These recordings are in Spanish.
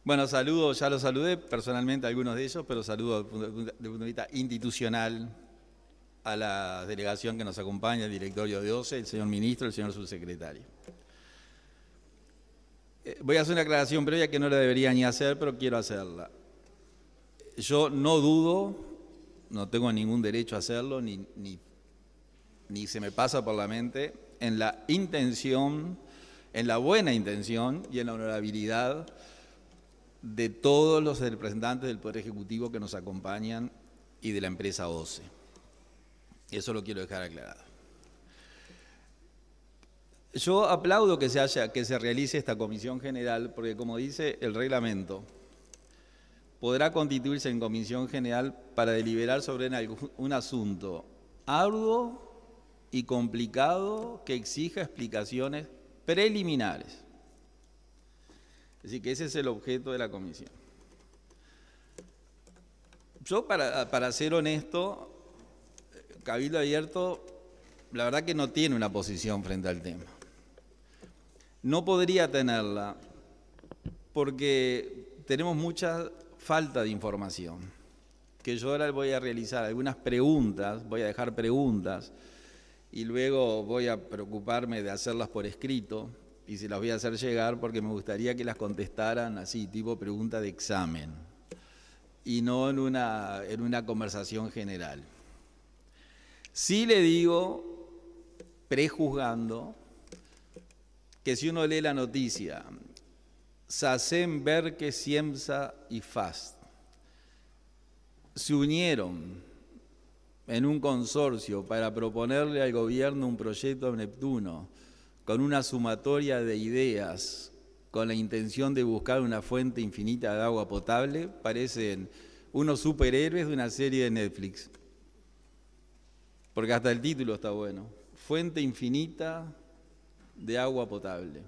Bueno, saludo, ya los saludé personalmente a algunos de ellos, pero saludo desde el punto de vista institucional a la delegación que nos acompaña, el directorio de OCE, el señor ministro, el señor subsecretario. Voy a hacer una aclaración previa que no la debería ni hacer, pero quiero hacerla. Yo no dudo, no tengo ningún derecho a hacerlo, ni se me pasa por la mente, en la intención, en la buena intención y en la honorabilidad de todos los representantes del Poder Ejecutivo que nos acompañan y de la empresa OCE. Eso lo quiero dejar aclarado. Yo aplaudo que se realice esta comisión general, porque como dice el reglamento, podrá constituirse en comisión general para deliberar sobre un asunto arduo y complicado que exija explicaciones preliminares. Es decir, que ese es el objeto de la comisión. Yo, para ser honesto, Cabildo Abierto, la verdad que no tiene una posición frente al tema. No podría tenerla porque tenemos mucha falta de información, que yo ahora voy a realizar algunas preguntas, voy a dejar preguntas y luego voy a preocuparme de hacerlas por escrito y se las voy a hacer llegar porque me gustaría que las contestaran así, tipo pregunta de examen, y no en una conversación general. Sí le digo, prejuzgando, que si uno lee la noticia, SACEM, Berke, Ciemsa y FAST se unieron en un consorcio para proponerle al gobierno un proyecto de Neptuno con una sumatoria de ideas con la intención de buscar una fuente infinita de agua potable, parecen unos superhéroes de una serie de Netflix. Porque hasta el título está bueno. Fuente infinita de agua potable.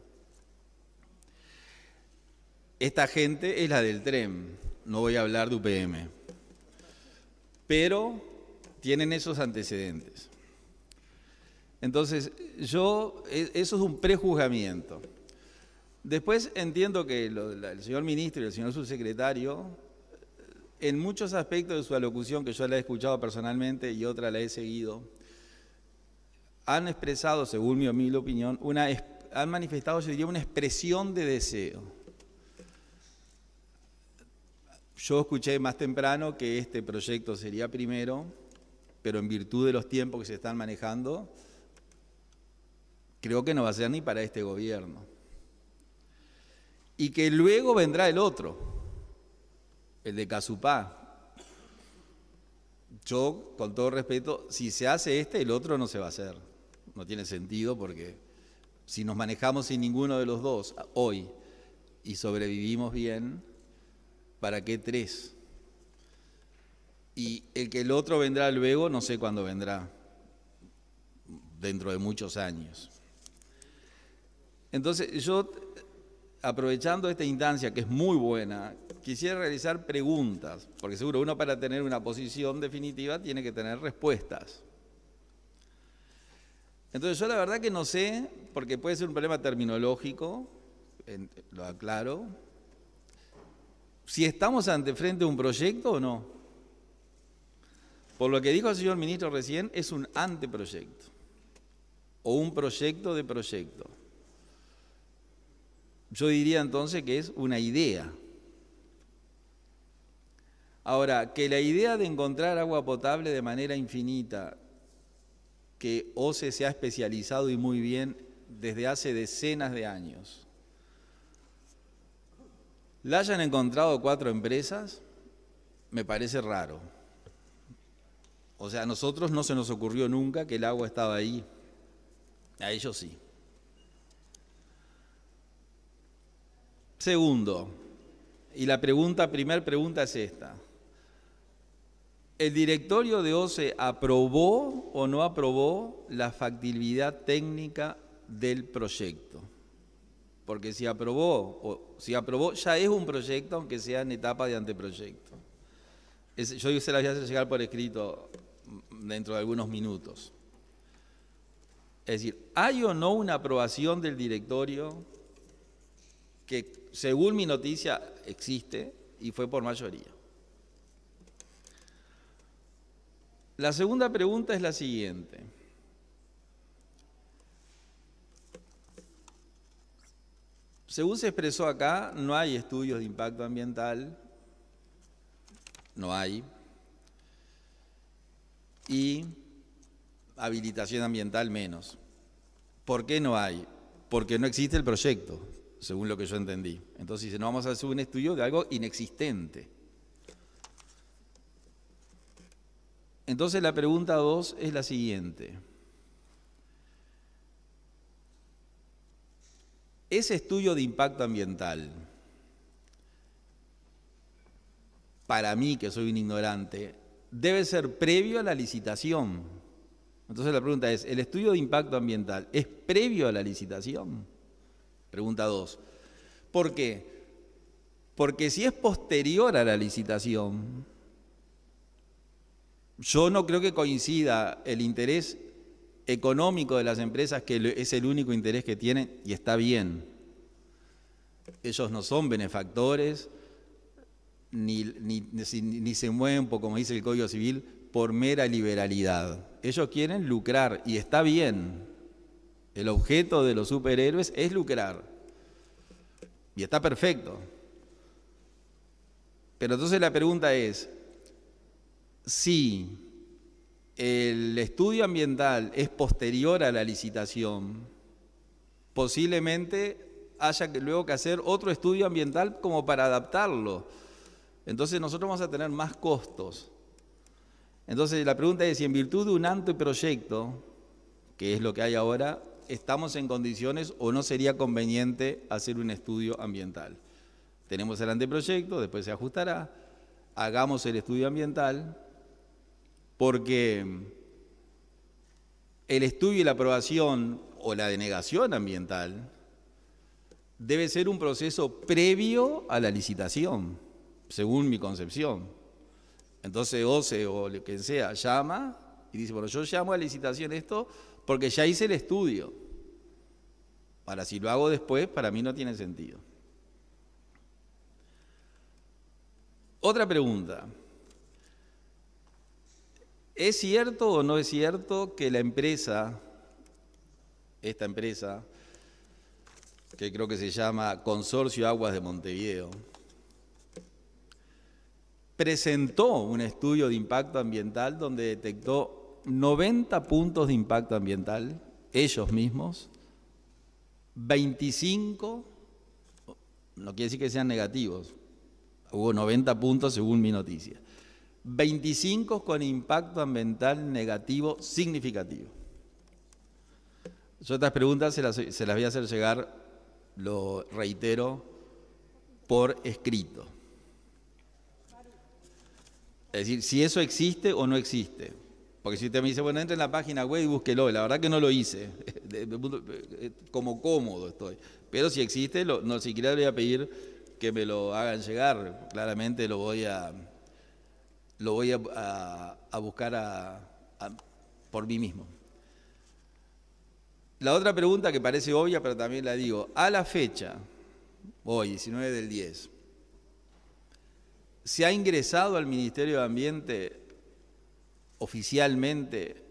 Esta gente es la del tren, no voy a hablar de UPM, pero tienen esos antecedentes. Entonces, eso es un prejuzgamiento. Después entiendo que el señor ministro y el señor subsecretario, en muchos aspectos de su alocución, que yo la he escuchado personalmente y otra la he seguido, han expresado, según mi humilde opinión, han manifestado, yo diría, una expresión de deseo. Yo escuché más temprano que este proyecto sería primero, pero en virtud de los tiempos que se están manejando, creo que no va a ser ni para este gobierno. Y que luego vendrá el otro, el de Casupá. Yo, con todo respeto, si se hace el otro no se va a hacer. No tiene sentido porque si nos manejamos sin ninguno de los dos hoy y sobrevivimos bien, ¿para qué tres? Y el otro vendrá luego, no sé cuándo vendrá, dentro de muchos años. Entonces yo, aprovechando esta instancia que es muy buena, quisiera realizar preguntas, porque seguro uno para tener una posición definitiva tiene que tener respuestas. Entonces yo la verdad que no sé, porque puede ser un problema terminológico, lo aclaro, si estamos frente a un proyecto o no. Por lo que dijo el señor ministro recién, es un anteproyecto o un proyecto de proyecto. Yo diría entonces que es una idea. Ahora, que la idea de encontrar agua potable de manera infinita, que OCE se ha especializado y muy bien desde hace decenas de años, la hayan encontrado 4 empresas, me parece raro. O sea, a nosotros no se nos ocurrió nunca que el agua estaba ahí, a ellos sí. Segundo, y la primera pregunta es esta. ¿El directorio de OCE aprobó o no aprobó la factibilidad técnica del proyecto? Porque si aprobó ya es un proyecto, aunque sea en etapa de anteproyecto. Yo se las voy a hacer llegar por escrito dentro de algunos minutos. Es decir, ¿hay o no una aprobación del directorio que según mi noticia existe y fue por mayoría. La segunda pregunta es la siguiente. Según se expresó acá, no hay estudios de impacto ambiental, no hay, y habilitación ambiental menos. ¿Por qué no hay? Porque no existe el proyecto, según lo que yo entendí. Entonces dice, no vamos a hacer un estudio de algo inexistente. Entonces la pregunta 2 es la siguiente. Ese estudio de impacto ambiental, para mí, que soy un ignorante, debe ser previo a la licitación. Entonces la pregunta es, ¿el estudio de impacto ambiental es previo a la licitación? Pregunta 2. ¿Por qué? Porque si es posterior a la licitación, yo no creo que coincida el interés económico de las empresas, que es el único interés que tienen, y está bien. Ellos no son benefactores, ni se mueven, como dice el Código Civil, por mera liberalidad. Ellos quieren lucrar, y está bien. El objeto de los superhéroes es lucrar. Y está perfecto. Pero entonces la pregunta es, si el estudio ambiental es posterior a la licitación, posiblemente haya luego que hacer otro estudio ambiental como para adaptarlo. Entonces nosotros vamos a tener más costos. Entonces la pregunta es si en virtud de un anteproyecto, que es lo que hay ahora, estamos en condiciones o no sería conveniente hacer un estudio ambiental. Tenemos el anteproyecto, después se ajustará, hagamos el estudio ambiental, porque el estudio y la aprobación o la denegación ambiental debe ser un proceso previo a la licitación, según mi concepción. Entonces OCE o lo que sea llama y dice, bueno, yo llamo a licitación esto porque ya hice el estudio. Ahora, si lo hago después, para mí no tiene sentido. Otra pregunta. ¿Es cierto o no es cierto que la empresa, esta empresa, que creo que se llama Consorcio Aguas de Montevideo, presentó un estudio de impacto ambiental donde detectó 90 puntos de impacto ambiental, ellos mismos, 25, no quiere decir que sean negativos, hubo 90 puntos según mi noticia, 25 con impacto ambiental negativo significativo. Yo estas preguntas se las voy a hacer llegar, lo reitero, por escrito. Es decir, si eso existe o no existe. Porque si usted me dice, bueno, entre en la página web y búsquelo, la verdad que no lo hice, como cómodo estoy. Pero si existe, no siquiera le voy a pedir que me lo hagan llegar, claramente lo voy a buscar por mí mismo. La otra pregunta que parece obvia, pero también la digo, a la fecha, hoy, 19 del 10, ¿se ha ingresado al Ministerio de Ambiente oficialmente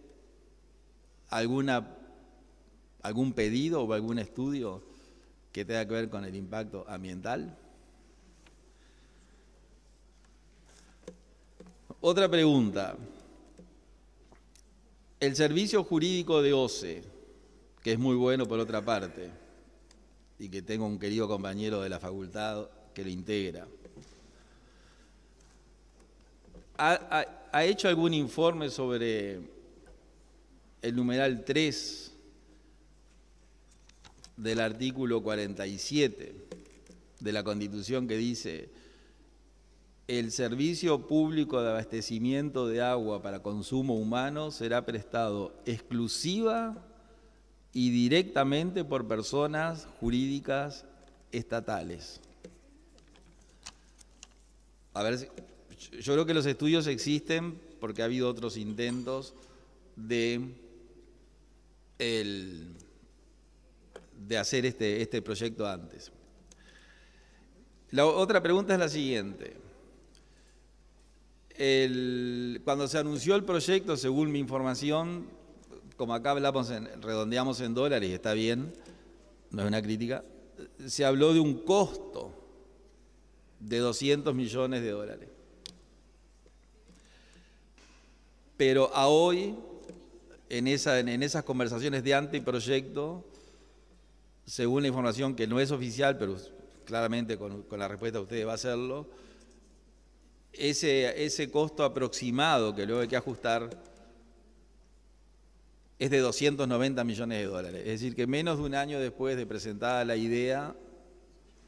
algún pedido o algún estudio que tenga que ver con el impacto ambiental? Otra pregunta. El servicio jurídico de OCE, que es muy bueno por otra parte, y que tengo un querido compañero de la facultad que lo integra, ¿ha hecho algún informe sobre el numeral 3 del artículo 47 de la Constitución que dice: el servicio público de abastecimiento de agua para consumo humano será prestado exclusiva y directamente por personas jurídicas estatales? A ver, yo creo que los estudios existen porque ha habido otros intentos de hacer este proyecto antes. La otra pregunta es la siguiente. Cuando se anunció el proyecto, según mi información, como acá hablamos, redondeamos en dólares, y está bien, no es una crítica, se habló de un costo de 200 millones de dólares. Pero a hoy, en esas conversaciones de anteproyecto, según la información que no es oficial, pero claramente con la respuesta de ustedes va a hacerlo, ese costo aproximado que luego hay que ajustar es de 290 millones de dólares. Es decir, que menos de un año después de presentada la idea,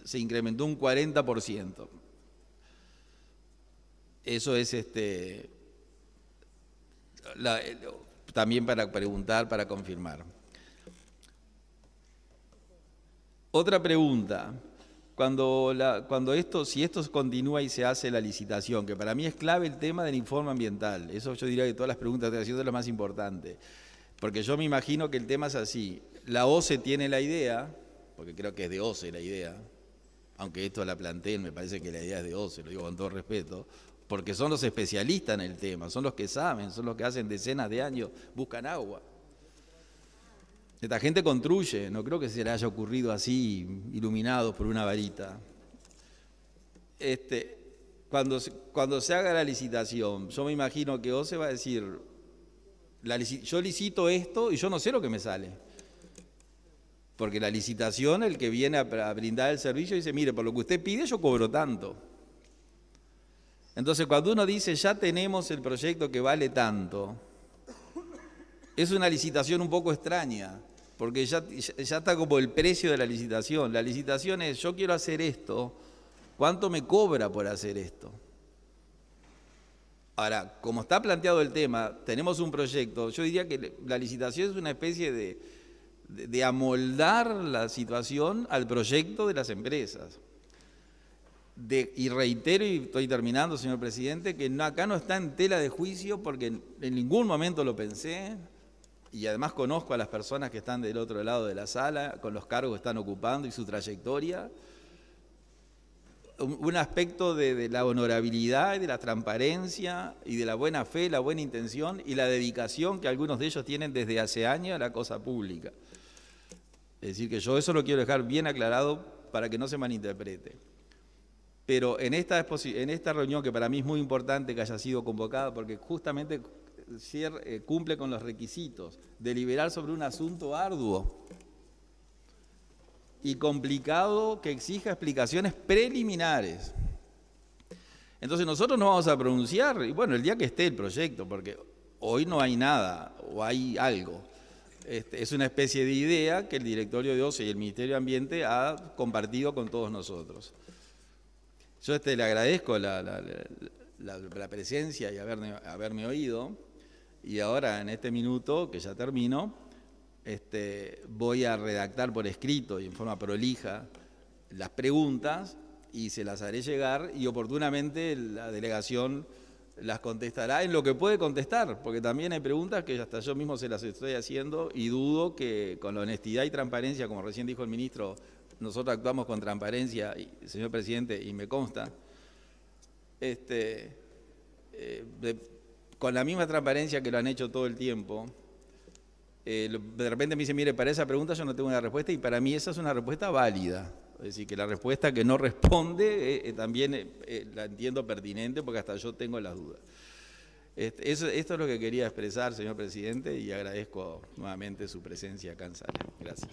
se incrementó un 40%. Eso es también para preguntar, para confirmar. Otra pregunta. Si esto continúa y se hace la licitación, que para mí es clave el tema del informe ambiental, eso yo diría que todas las preguntas que estoy haciendo es lo más importante, porque yo me imagino que el tema es así, la OCE tiene la idea, porque creo que es de OCE la idea, aunque esto la planteen, me parece que la idea es de OCE, lo digo con todo respeto, porque son los especialistas en el tema, son los que saben, son los que hacen decenas de años, buscan agua. Esta gente construye, no creo que se le haya ocurrido así, iluminados por una varita. Cuando se haga la licitación, yo me imagino que OCE va a decir, yo licito esto y yo no sé lo que me sale. Porque la licitación, el que viene a brindar el servicio dice, mire, por lo que usted pide yo cobro tanto. Entonces, cuando uno dice, ya tenemos el proyecto que vale tanto, es una licitación un poco extraña, porque ya está como el precio de la licitación. La licitación es, yo quiero hacer esto, ¿cuánto me cobra por hacer esto? Ahora, como está planteado el tema, tenemos un proyecto, yo diría que la licitación es una especie de amoldar la situación al proyecto de las empresas. Y reitero, y estoy terminando, señor presidente, que acá no está en tela de juicio porque en ningún momento lo pensé, y además conozco a las personas que están del otro lado de la sala, con los cargos que están ocupando y su trayectoria. Un aspecto de la honorabilidad y de la transparencia y de la buena fe, la buena intención y la dedicación que algunos de ellos tienen desde hace años a la cosa pública. Es decir, que yo eso lo quiero dejar bien aclarado para que no se malinterprete. Pero en esta reunión, que para mí es muy importante que haya sido convocada, porque justamente cumple con los requisitos, deliberar sobre un asunto arduo y complicado que exija explicaciones preliminares. Entonces nosotros nos vamos a pronunciar, y bueno, el día que esté el proyecto, porque hoy no hay nada, o hay algo. Es una especie de idea que el directorio de OCE y el Ministerio de Ambiente ha compartido con todos nosotros. Yo le agradezco la presencia y haberme oído, y ahora en este minuto, que ya termino, voy a redactar por escrito y en forma prolija las preguntas y se las haré llegar y oportunamente la delegación las contestará en lo que puede contestar, porque también hay preguntas que hasta yo mismo se las estoy haciendo y dudo que con la honestidad y transparencia, como recién dijo el ministro, nosotros actuamos con transparencia, señor presidente, y me consta, con la misma transparencia que lo han hecho todo el tiempo. De repente me dice, mire, para esa pregunta yo no tengo una respuesta y para mí esa es una respuesta válida. Es decir, que la respuesta que no responde también la entiendo pertinente porque hasta yo tengo las dudas. Esto es lo que quería expresar, señor presidente, y agradezco nuevamente su presencia acá en sala. Gracias.